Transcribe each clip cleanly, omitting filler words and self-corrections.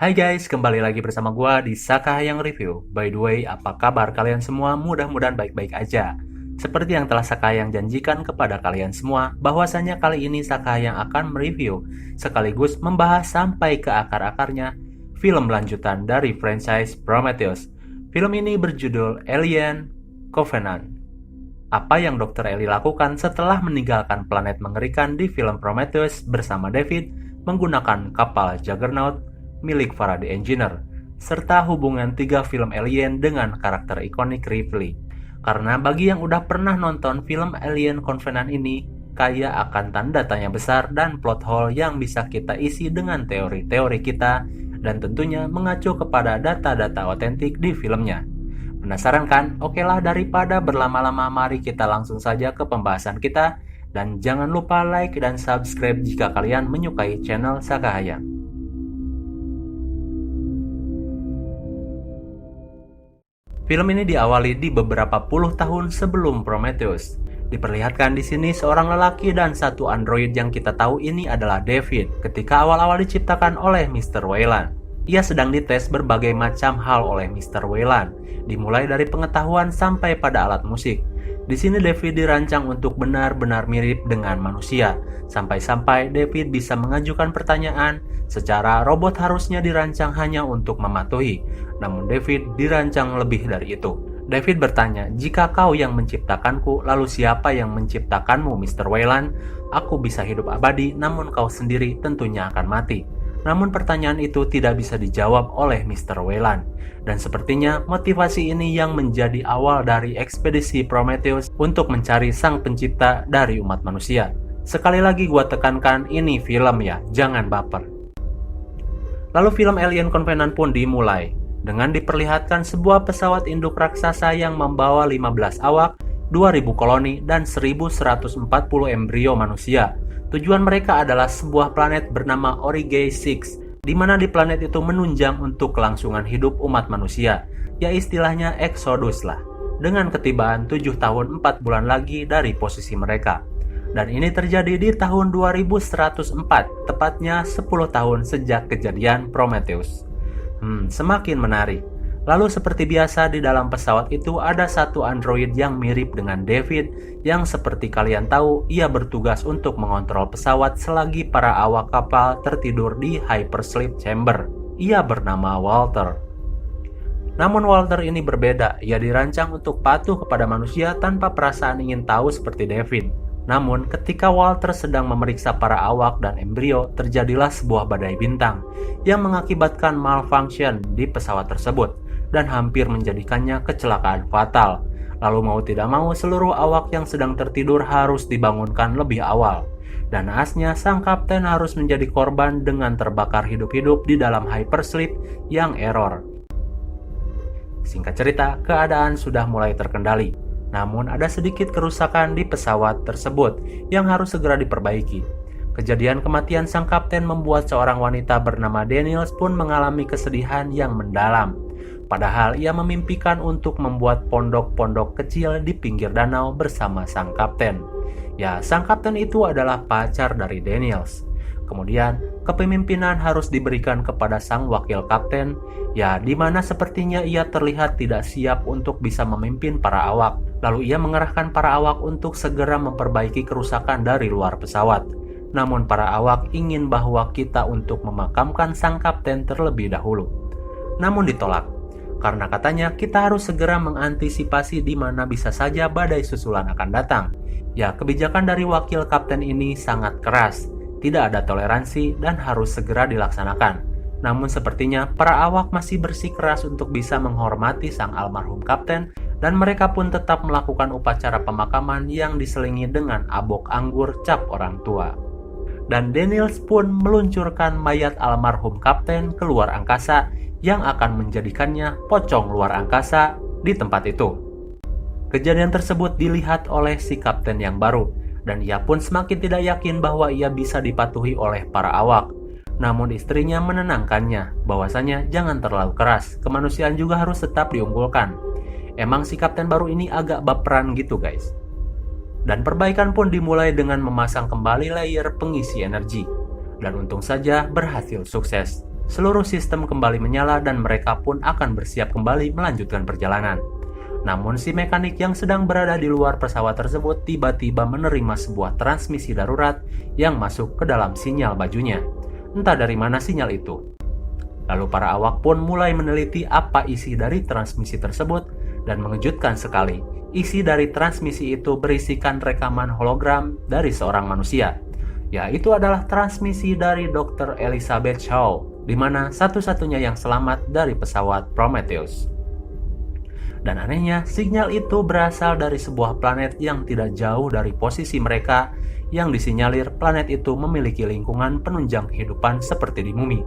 Hai guys, kembali lagi bersama gua di Saka Hayang Review. By the way, apa kabar kalian semua? Mudah-mudahan baik-baik aja. Seperti yang telah Saka Hayang janjikan kepada kalian semua, bahwasanya kali ini Saka Hayang akan mereview sekaligus membahas sampai ke akar-akarnya film lanjutan dari franchise Prometheus. Film ini berjudul Alien Covenant. Apa yang Dr. Ellie lakukan setelah meninggalkan planet mengerikan di film Prometheus bersama David menggunakan kapal Juggernaut milik Faraday Engineer, serta hubungan 3 film Alien dengan karakter ikonik Ripley. Karena bagi yang udah pernah nonton film Alien Covenant ini, kaya akan tanda tanya besar dan plot hole yang bisa kita isi dengan teori-teori kita, dan tentunya mengacu kepada data-data otentik di filmnya. Penasaran kan? Oke lah, daripada berlama-lama, mari kita langsung saja ke pembahasan kita, dan jangan lupa like dan subscribe jika kalian menyukai channel Saka Hayang. Film ini diawali di beberapa puluh tahun sebelum Prometheus. Diperlihatkan di sini seorang lelaki dan satu android yang kita tahu ini adalah David ketika awal-awal diciptakan oleh Mr. Weyland. Ia sedang dites berbagai macam hal oleh Mr. Weyland, dimulai dari pengetahuan sampai pada alat musik. Di sini David dirancang untuk benar-benar mirip dengan manusia, sampai-sampai David bisa mengajukan pertanyaan, secara robot harusnya dirancang hanya untuk mematuhi, namun David dirancang lebih dari itu. David bertanya, "Jika kau yang menciptakanku, lalu siapa yang menciptakanmu, Mr. Weyland? Aku bisa hidup abadi, namun kau sendiri tentunya akan mati." Namun pertanyaan itu tidak bisa dijawab oleh Mr. Weyland. Dan sepertinya motivasi ini yang menjadi awal dari ekspedisi Prometheus untuk mencari sang pencipta dari umat manusia. Sekali lagi gua tekankan, ini film ya, jangan baper. Lalu film Alien Covenant pun dimulai dengan diperlihatkan sebuah pesawat induk raksasa yang membawa 15 awak, 2000 koloni, dan 1140 embrio manusia. Tujuan mereka adalah sebuah planet bernama Origay 6, di mana di planet itu menunjang untuk kelangsungan hidup umat manusia, ya istilahnya Exodus lah, dengan ketibaan 7 tahun 4 bulan lagi dari posisi mereka. Dan ini terjadi di tahun 2104, tepatnya 10 tahun sejak kejadian Prometheus. Semakin menarik. Lalu seperti biasa di dalam pesawat itu ada satu android yang mirip dengan David, yang seperti kalian tahu ia bertugas untuk mengontrol pesawat selagi para awak kapal tertidur di hypersleep chamber. Ia bernama Walter. Namun Walter ini berbeda, ia dirancang untuk patuh kepada manusia tanpa perasaan ingin tahu seperti David. Namun ketika Walter sedang memeriksa para awak dan embrio, terjadilah sebuah badai bintang yang mengakibatkan malfunction di pesawat tersebut dan hampir menjadikannya kecelakaan fatal. Lalu mau tidak mau seluruh awak yang sedang tertidur harus dibangunkan lebih awal. Dan naasnya sang kapten harus menjadi korban dengan terbakar hidup-hidup di dalam hypersleep yang error. Singkat cerita, keadaan sudah mulai terkendali. Namun ada sedikit kerusakan di pesawat tersebut yang harus segera diperbaiki. Kejadian kematian sang kapten membuat seorang wanita bernama Daniels pun mengalami kesedihan yang mendalam. Padahal ia memimpikan untuk membuat pondok-pondok kecil di pinggir danau bersama sang kapten. Ya, sang kapten itu adalah pacar dari Daniels. Kemudian, kepemimpinan harus diberikan kepada sang wakil kapten, ya di mana sepertinya ia terlihat tidak siap untuk bisa memimpin para awak. Lalu ia mengerahkan para awak untuk segera memperbaiki kerusakan dari luar pesawat. Namun para awak ingin bahwa kita untuk memakamkan sang kapten terlebih dahulu. Namun ditolak, karena katanya kita harus segera mengantisipasi di mana bisa saja badai susulan akan datang. Ya, kebijakan dari wakil kapten ini sangat keras. Tidak ada toleransi dan harus segera dilaksanakan. Namun sepertinya para awak masih bersikeras untuk bisa menghormati sang almarhum kapten, dan mereka pun tetap melakukan upacara pemakaman yang diselingi dengan abok anggur cap orang tua. Dan Daniels pun meluncurkan mayat almarhum kapten ke luar angkasa yang akan menjadikannya pocong luar angkasa di tempat itu. Kejadian tersebut dilihat oleh si kapten yang baru, dan ia pun semakin tidak yakin bahwa ia bisa dipatuhi oleh para awak. Namun istrinya menenangkannya bahwasanya jangan terlalu keras, kemanusiaan juga harus tetap diunggulkan. Emang si kapten baru ini agak baperan gitu guys. Dan perbaikan pun dimulai dengan memasang kembali layer pengisi energi. Dan untung saja berhasil sukses. seluruh sistem kembali menyala dan mereka pun akan bersiap kembali melanjutkan perjalanan. Namun si mekanik yang sedang berada di luar pesawat tersebut tiba-tiba menerima sebuah transmisi darurat yang masuk ke dalam sinyal bajunya. Entah dari mana sinyal itu. Lalu para awak pun mulai meneliti apa isi dari transmisi tersebut dan mengejutkan sekali. Isi dari transmisi itu berisikan rekaman hologram dari seorang manusia. Yaitu adalah transmisi dari Dr. Elizabeth Shaw, di mana satu-satunya yang selamat dari pesawat Prometheus. Dan anehnya, sinyal itu berasal dari sebuah planet yang tidak jauh dari posisi mereka, yang disinyalir planet itu memiliki lingkungan penunjang kehidupan seperti di bumi.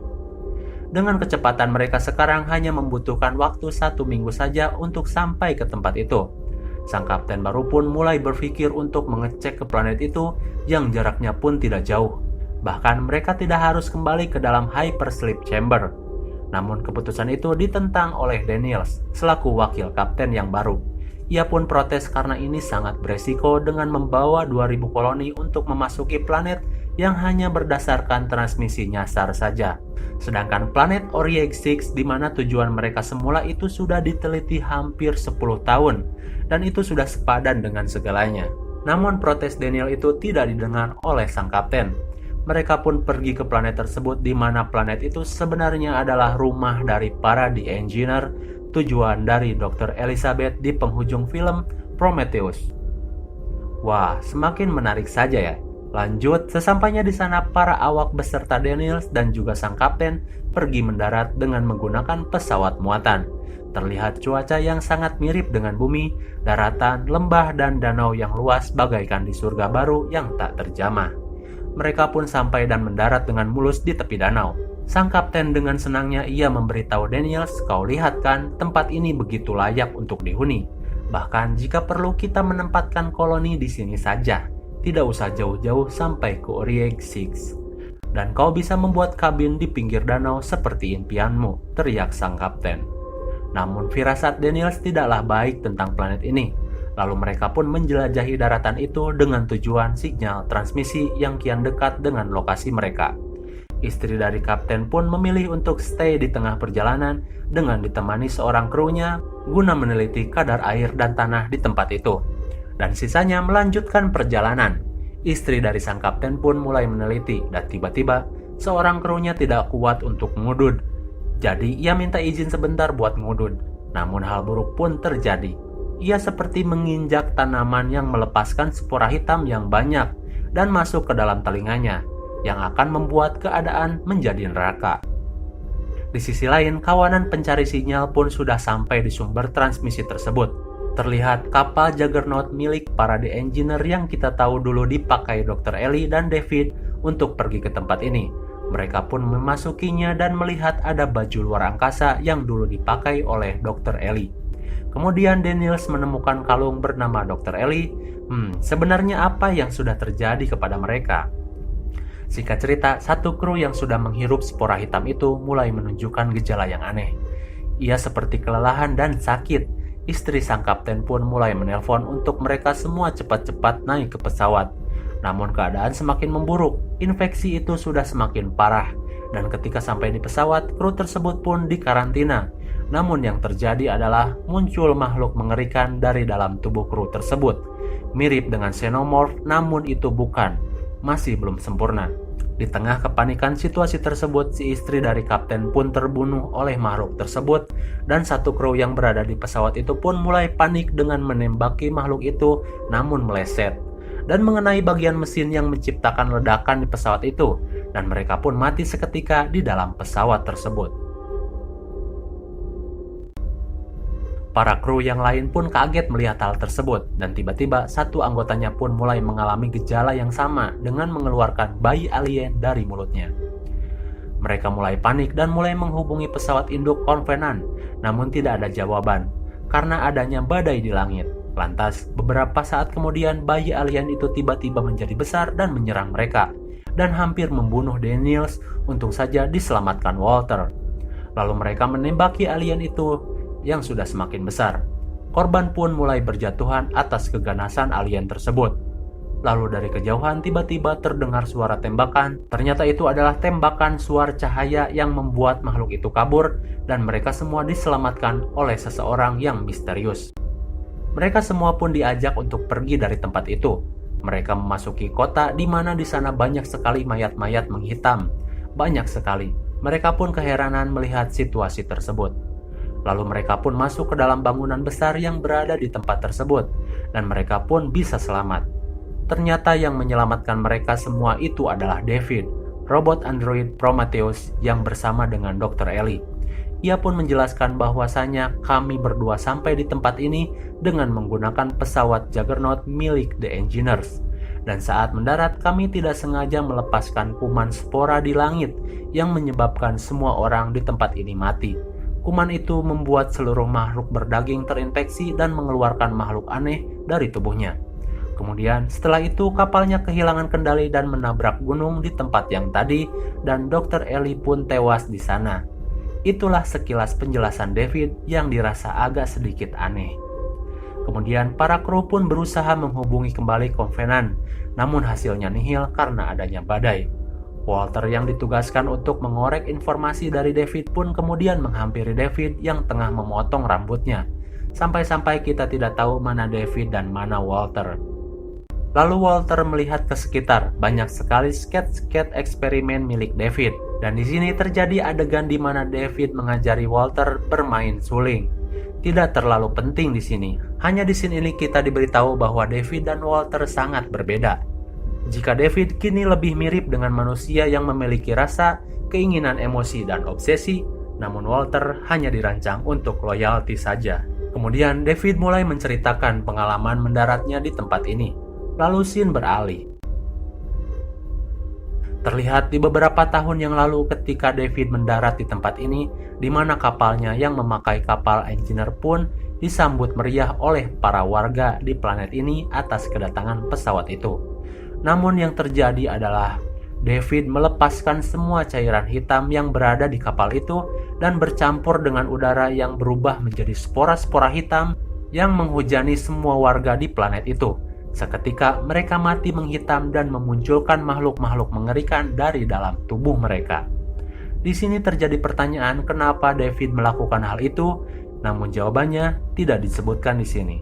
Dengan kecepatan mereka sekarang hanya membutuhkan waktu 1 minggu saja untuk sampai ke tempat itu. Sang kapten baru pun mulai berpikir untuk mengecek ke planet itu yang jaraknya pun tidak jauh. Bahkan mereka tidak harus kembali ke dalam hypersleep chamber. Namun keputusan itu ditentang oleh Daniels selaku wakil kapten yang baru. Ia pun protes karena ini sangat beresiko dengan membawa 2000 koloni untuk memasuki planet yang hanya berdasarkan transmisi nyasar saja. Sedangkan planet Orieg 6 di mana tujuan mereka semula itu sudah diteliti hampir 10 tahun dan itu sudah sepadan dengan segalanya. Namun protes Daniel itu tidak didengar oleh sang kapten. Mereka pun pergi ke planet tersebut di mana planet itu sebenarnya adalah rumah dari para The Engineer, tujuan dari Dr. Elizabeth di penghujung film Prometheus. Wah, semakin menarik saja ya. Lanjut, sesampainya di sana para awak beserta Daniels dan juga sang kapten pergi mendarat dengan menggunakan pesawat muatan. Terlihat cuaca yang sangat mirip dengan bumi, daratan, lembah, dan danau yang luas bagaikan di surga baru yang tak terjamah. Mereka pun sampai dan mendarat dengan mulus di tepi danau. Sang kapten dengan senangnya ia memberitahu Daniels, "Kau lihat kan, tempat ini begitu layak untuk dihuni. Bahkan jika perlu kita menempatkan koloni di sini saja. Tidak usah jauh-jauh sampai ke Orieg 6. Dan kau bisa membuat kabin di pinggir danau seperti impianmu," teriak sang kapten. Namun firasat Daniels tidaklah baik tentang planet ini. Lalu mereka pun menjelajahi daratan itu dengan tujuan sinyal transmisi yang kian dekat dengan lokasi mereka. Istri dari kapten pun memilih untuk stay di tengah perjalanan dengan ditemani seorang krunya guna meneliti kadar air dan tanah di tempat itu. Dan sisanya melanjutkan perjalanan. Istri dari sang kapten pun mulai meneliti dan tiba-tiba seorang krunya tidak kuat untuk ngudud. Jadi ia minta izin sebentar buat ngudud. Namun hal buruk pun terjadi. Ia seperti menginjak tanaman yang melepaskan spora hitam yang banyak dan masuk ke dalam telinganya, yang akan membuat keadaan menjadi neraka. Di sisi lain, kawanan pencari sinyal pun sudah sampai di sumber transmisi tersebut. Terlihat kapal Juggernaut milik para The Engineer yang kita tahu dulu dipakai Dr. Ellie dan David untuk pergi ke tempat ini. Mereka pun memasukinya dan melihat ada baju luar angkasa yang dulu dipakai oleh Dr. Ellie. Kemudian Daniels menemukan kalung bernama Dr. Ellie. Sebenarnya apa yang sudah terjadi kepada mereka? Singkat cerita, satu kru yang sudah menghirup spora hitam itu mulai menunjukkan gejala yang aneh. Ia seperti kelelahan dan sakit. Istri sang kapten pun mulai menelpon untuk mereka semua cepat-cepat naik ke pesawat. Namun keadaan semakin memburuk. Infeksi itu sudah semakin parah. Dan ketika sampai di pesawat, kru tersebut pun dikarantina. Namun yang terjadi adalah muncul makhluk mengerikan dari dalam tubuh kru tersebut. Mirip dengan xenomorph, namun itu bukan. Masih belum sempurna. Di tengah kepanikan situasi tersebut, si istri dari kapten pun terbunuh oleh makhluk tersebut. Dan satu kru yang berada di pesawat itu pun mulai panik dengan menembaki makhluk itu, namun meleset. Dan mengenai bagian mesin yang menciptakan ledakan di pesawat itu. Dan mereka pun mati seketika di dalam pesawat tersebut. Para kru yang lain pun kaget melihat hal tersebut dan tiba-tiba satu anggotanya pun mulai mengalami gejala yang sama dengan mengeluarkan bayi alien dari mulutnya. Mereka mulai panik dan mulai menghubungi pesawat induk Covenant, namun tidak ada jawaban karena adanya badai di langit. Lantas, beberapa saat kemudian bayi alien itu tiba-tiba menjadi besar dan menyerang mereka dan hampir membunuh Daniels, untung saja diselamatkan Walter. Lalu mereka menembaki alien itu yang sudah semakin besar. Korban pun mulai berjatuhan atas keganasan alien tersebut. Lalu dari kejauhan tiba-tiba terdengar suara tembakan. Ternyata itu adalah tembakan suar cahaya yang membuat makhluk itu kabur dan mereka semua diselamatkan oleh seseorang yang misterius. Mereka semua pun diajak untuk pergi dari tempat itu. Mereka memasuki kota di mana di sana banyak sekali mayat-mayat menghitam. Banyak sekali. Mereka pun keheranan melihat situasi tersebut. Lalu mereka pun masuk ke dalam bangunan besar yang berada di tempat tersebut dan mereka pun bisa selamat. Ternyata yang menyelamatkan mereka semua itu adalah David, robot android Prometheus yang bersama dengan Dr. Ellie. Ia pun menjelaskan bahwasanya kami berdua sampai di tempat ini dengan menggunakan pesawat Juggernaut milik The Engineers. Dan saat mendarat kami tidak sengaja melepaskan kuman spora di langit yang menyebabkan semua orang di tempat ini mati. Kuman itu membuat seluruh makhluk berdaging terinfeksi dan mengeluarkan makhluk aneh dari tubuhnya. Kemudian setelah itu kapalnya kehilangan kendali dan menabrak gunung di tempat yang tadi dan Dr. Ellie pun tewas di sana. Itulah sekilas penjelasan David yang dirasa agak sedikit aneh. Kemudian para kru pun berusaha menghubungi kembali Covenant, namun hasilnya nihil karena adanya badai. Walter yang ditugaskan untuk mengorek informasi dari David pun kemudian menghampiri David yang tengah memotong rambutnya. Sampai-sampai kita tidak tahu mana David dan mana Walter. Lalu Walter melihat ke sekitar, banyak sekali sket-sket eksperimen milik David. Dan di sini terjadi adegan di mana David mengajari Walter bermain suling. Tidak terlalu penting di sini. Hanya di sini ini kita diberitahu bahwa David dan Walter sangat berbeda. Jika David kini lebih mirip dengan manusia yang memiliki rasa, keinginan emosi dan obsesi, namun Walter hanya dirancang untuk loyalty saja. Kemudian David mulai menceritakan pengalaman mendaratnya di tempat ini. Lalu scene beralih. Terlihat di beberapa tahun yang lalu ketika David mendarat di tempat ini, di mana kapalnya yang memakai kapal engineer pun disambut meriah oleh para warga di planet ini atas kedatangan pesawat itu. Namun yang terjadi adalah David melepaskan semua cairan hitam yang berada di kapal itu dan bercampur dengan udara yang berubah menjadi spora-spora hitam yang menghujani semua warga di planet itu. Seketika mereka mati menghitam dan memunculkan makhluk-makhluk mengerikan dari dalam tubuh mereka. Di sini terjadi pertanyaan kenapa David melakukan hal itu, namun jawabannya tidak disebutkan di sini.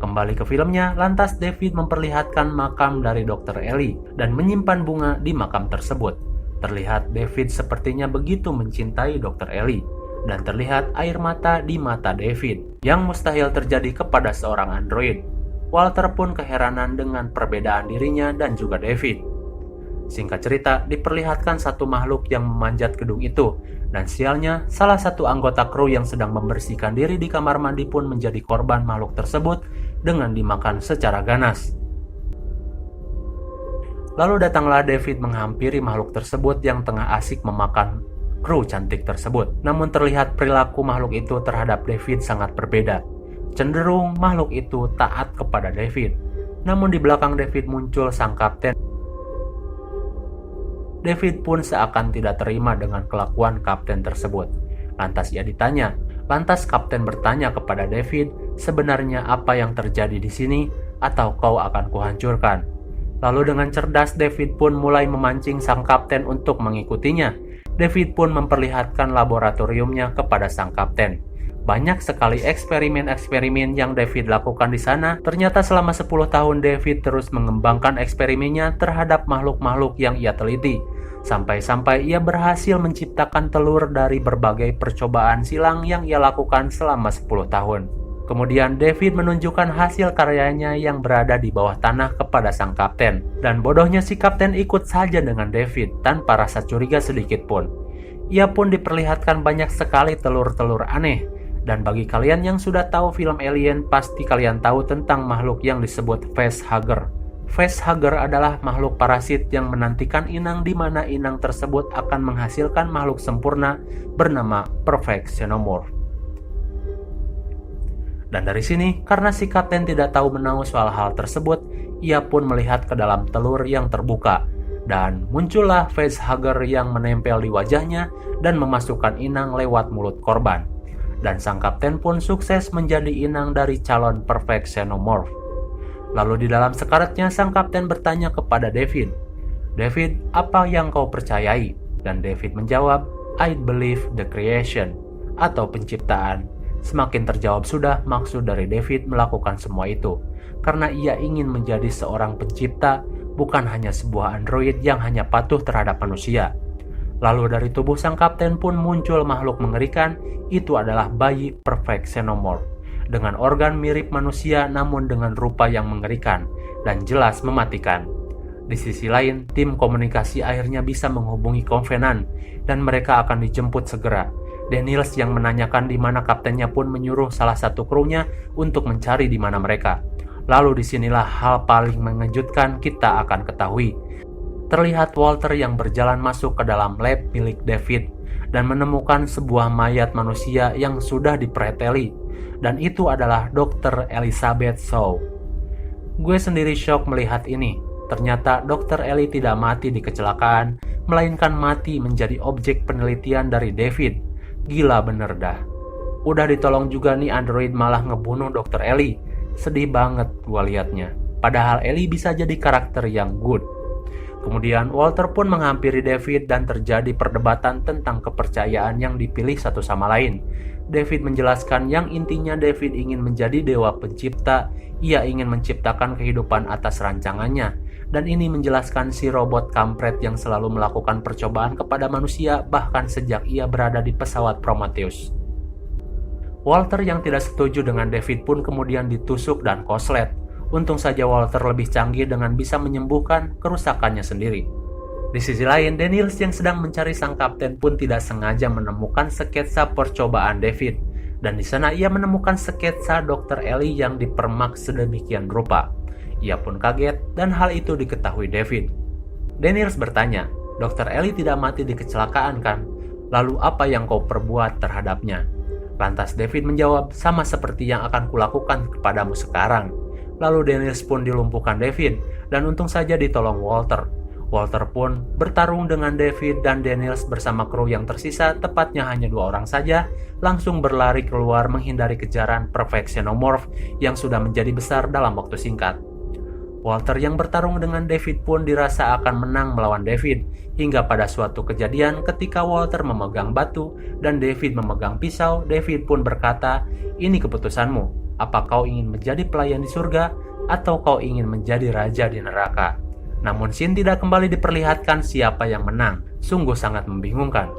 Kembali ke filmnya, lantas David memperlihatkan makam dari Dr. Ellie dan menyimpan bunga di makam tersebut. Terlihat David sepertinya begitu mencintai Dr. Ellie, dan terlihat air mata di mata David, yang mustahil terjadi kepada seorang android. Walter pun keheranan dengan perbedaan dirinya dan juga David. Singkat cerita, diperlihatkan satu makhluk yang memanjat gedung itu, dan sialnya salah satu anggota kru yang sedang membersihkan diri di kamar mandi pun menjadi korban makhluk tersebut dengan dimakan secara ganas. Lalu datanglah David menghampiri makhluk tersebut yang tengah asik memakan kru cantik tersebut. Namun terlihat perilaku makhluk itu terhadap David sangat berbeda. Cenderung makhluk itu taat kepada David. Namun di belakang David muncul sang kapten. David pun seakan tidak terima dengan kelakuan kapten tersebut. Lantas ia ditanya. Lantas kapten bertanya kepada David, sebenarnya apa yang terjadi di sini atau kau akan kuhancurkan? Lalu dengan cerdas David pun mulai memancing sang kapten untuk mengikutinya. David pun memperlihatkan laboratoriumnya kepada sang kapten. Banyak sekali eksperimen-eksperimen yang David lakukan di sana. Ternyata selama 10 tahun David terus mengembangkan eksperimennya terhadap makhluk-makhluk yang ia teliti. Sampai-sampai ia berhasil menciptakan telur dari berbagai percobaan silang yang ia lakukan selama 10 tahun. Kemudian David menunjukkan hasil karyanya yang berada di bawah tanah kepada sang kapten. Dan bodohnya si kapten ikut saja dengan David tanpa rasa curiga sedikit pun. Ia pun diperlihatkan banyak sekali telur-telur aneh. Dan bagi kalian yang sudah tahu film Alien, pasti kalian tahu tentang makhluk yang disebut facehugger. Facehugger adalah makhluk parasit yang menantikan inang di mana inang tersebut akan menghasilkan makhluk sempurna bernama Perfect Xenomorph. Dan dari sini, karena si kapten tidak tahu menahu soal hal tersebut, ia pun melihat ke dalam telur yang terbuka. Dan muncullah facehugger yang menempel di wajahnya dan memasukkan inang lewat mulut korban. Dan sang kapten pun sukses menjadi inang dari calon Perfect Xenomorph. Lalu di dalam sekaratnya sang kapten bertanya kepada David, "David, apa yang kau percayai?" Dan David menjawab, "I believe the creation," atau penciptaan. Semakin terjawab sudah maksud dari David melakukan semua itu, karena ia ingin menjadi seorang pencipta, bukan hanya sebuah android yang hanya patuh terhadap manusia. Lalu dari tubuh sang kapten pun muncul makhluk mengerikan, itu adalah bayi perfect xenomorph, dengan organ mirip manusia namun dengan rupa yang mengerikan dan jelas mematikan. Di sisi lain, tim komunikasi akhirnya bisa menghubungi Covenant dan mereka akan dijemput segera. Daniels yang menanyakan di mana kaptennya pun menyuruh salah satu krunya untuk mencari di mana mereka. Lalu disinilah hal paling mengejutkan kita akan ketahui. Terlihat Walter yang berjalan masuk ke dalam lab milik David dan menemukan sebuah mayat manusia yang sudah dipreteli, dan itu adalah Dr. Elizabeth Shaw. Gue sendiri shock melihat ini. Ternyata Dr. Ellie tidak mati di kecelakaan, melainkan mati menjadi objek penelitian dari David. Gila bener dah. Udah ditolong juga nih android malah ngebunuh Dr. Ellie. Sedih banget gua liatnya. Padahal Ellie bisa jadi karakter yang good. Kemudian Walter pun menghampiri David dan terjadi perdebatan tentang kepercayaan yang dipilih satu sama lain. David menjelaskan yang intinya David ingin menjadi dewa pencipta, ia ingin menciptakan kehidupan atas rancangannya. Dan ini menjelaskan si robot kampret yang selalu melakukan percobaan kepada manusia bahkan sejak ia berada di pesawat Prometheus. Walter yang tidak setuju dengan David pun kemudian ditusuk dan koslet. Untung saja Walter lebih canggih dengan bisa menyembuhkan kerusakannya sendiri. Di sisi lain, Daniels yang sedang mencari sang kapten pun tidak sengaja menemukan sketsa percobaan David. Dan di sana ia menemukan sketsa Dr. Ellie yang dipermak sedemikian rupa. Ia pun kaget dan hal itu diketahui David. Daniels bertanya, "Dr. Ellie tidak mati di kecelakaan kan? Lalu apa yang kau perbuat terhadapnya?" Lantas David menjawab, "Sama seperti yang akan kulakukan kepadamu sekarang." Lalu Daniels pun dilumpuhkan David dan untung saja ditolong Walter. Walter pun bertarung dengan David dan Daniels bersama kru yang tersisa, tepatnya hanya 2 orang saja, langsung berlari keluar menghindari kejaran perfect xenomorph yang sudah menjadi besar dalam waktu singkat. Walter yang bertarung dengan David pun dirasa akan menang melawan David, hingga pada suatu kejadian ketika Walter memegang batu dan David memegang pisau, David pun berkata, "Ini keputusanmu, apa kau ingin menjadi pelayan di surga atau kau ingin menjadi raja di neraka?" Namun scene tidak kembali diperlihatkan siapa yang menang, sungguh sangat membingungkan.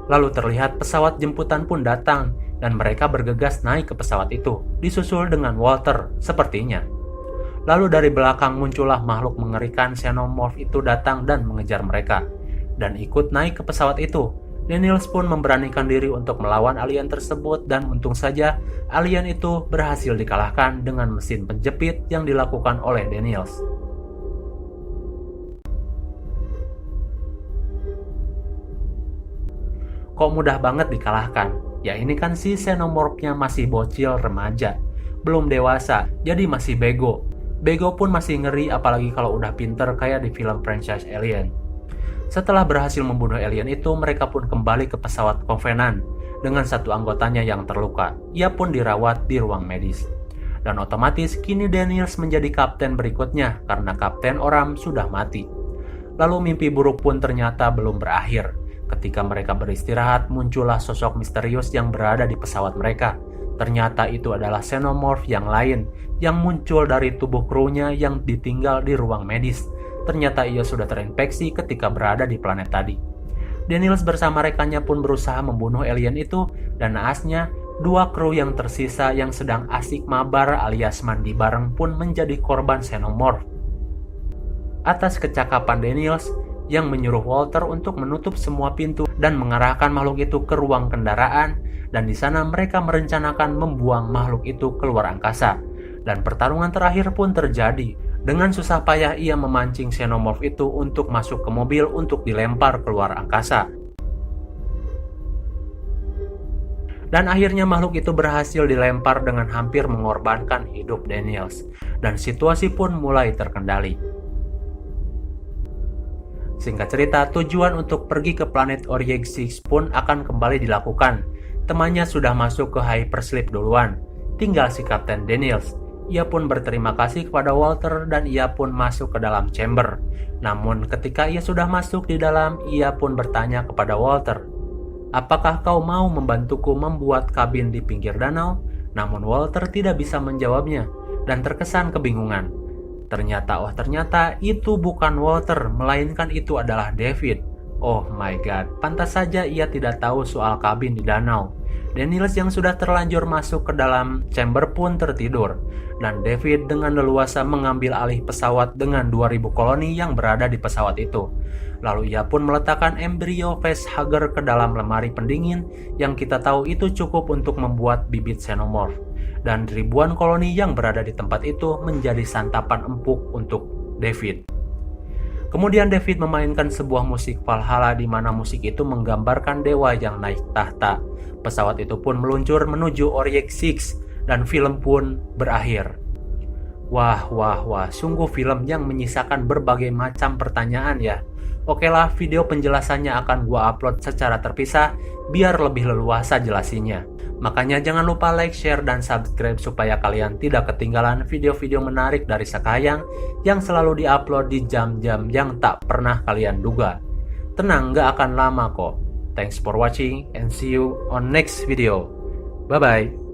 Lalu terlihat pesawat jemputan pun datang dan mereka bergegas naik ke pesawat itu, disusul dengan Walter sepertinya. Lalu dari belakang muncullah makhluk mengerikan xenomorph itu datang dan mengejar mereka, dan ikut naik ke pesawat itu. Daniels pun memberanikan diri untuk melawan alien tersebut dan untung saja alien itu berhasil dikalahkan dengan mesin penjepit yang dilakukan oleh Daniels. Kok mudah banget dikalahkan? Ya ini kan si xenomorphnya masih bocil remaja, belum dewasa, jadi masih bego. Bego pun masih ngeri apalagi kalau udah pinter kayak di film franchise Alien. Setelah berhasil membunuh alien itu, mereka pun kembali ke pesawat Covenant dengan satu anggotanya yang terluka. Ia pun dirawat di ruang medis. Dan otomatis kini Daniels menjadi kapten berikutnya karena Kapten Oram sudah mati. Lalu mimpi buruk pun ternyata belum berakhir. Ketika mereka beristirahat, muncullah sosok misterius yang berada di pesawat mereka. Ternyata itu adalah xenomorph yang lain yang muncul dari tubuh krunya yang ditinggal di ruang medis. Ternyata ia sudah terinfeksi ketika berada di planet tadi. Daniels bersama rekannya pun berusaha membunuh alien itu dan naasnya 2 kru yang tersisa yang sedang asik mabar alias mandi bareng pun menjadi korban xenomorph. Atas kecakapan Daniels yang menyuruh Walter untuk menutup semua pintu dan mengarahkan makhluk itu ke ruang kendaraan, dan di sana mereka merencanakan membuang makhluk itu keluar angkasa. Dan pertarungan terakhir pun terjadi. Dengan susah payah ia memancing xenomorph itu untuk masuk ke mobil untuk dilempar keluar angkasa. Dan akhirnya makhluk itu berhasil dilempar dengan hampir mengorbankan hidup Daniels. Dan situasi pun mulai terkendali. Singkat cerita, tujuan untuk pergi ke planet Oryeg 6 pun akan kembali dilakukan. Temannya sudah masuk ke hypersleep duluan. Tinggal si Kapten Daniels. Ia pun berterima kasih kepada Walter dan ia pun masuk ke dalam chamber. Namun ketika ia sudah masuk di dalam, ia pun bertanya kepada Walter, "Apakah kau mau membantuku membuat kabin di pinggir danau?" Namun Walter tidak bisa menjawabnya dan terkesan kebingungan. Ternyata itu bukan Walter, melainkan itu adalah David. Oh my god, pantas saja ia tidak tahu soal kabin di danau. Daniels yang sudah terlanjur masuk ke dalam chamber pun tertidur, dan David dengan leluasa mengambil alih pesawat dengan 2000 koloni yang berada di pesawat itu. Lalu ia pun meletakkan embrio facehugger ke dalam lemari pendingin yang kita tahu itu cukup untuk membuat bibit xenomorph. Dan ribuan koloni yang berada di tempat itu menjadi santapan empuk untuk David. Kemudian David memainkan sebuah musik Valhalla di mana musik itu menggambarkan dewa yang naik tahta. Pesawat itu pun meluncur menuju Oryx 6 dan film pun berakhir. Wah, sungguh film yang menyisakan berbagai macam pertanyaan ya. Oke lah, video penjelasannya akan gua upload secara terpisah biar lebih leluasa jelasinya. Makanya jangan lupa like, share, dan subscribe supaya kalian tidak ketinggalan video-video menarik dari Sakayang yang selalu diupload di jam-jam yang tak pernah kalian duga. Tenang, gak akan lama kok. Thanks for watching and see you on next video. Bye-bye.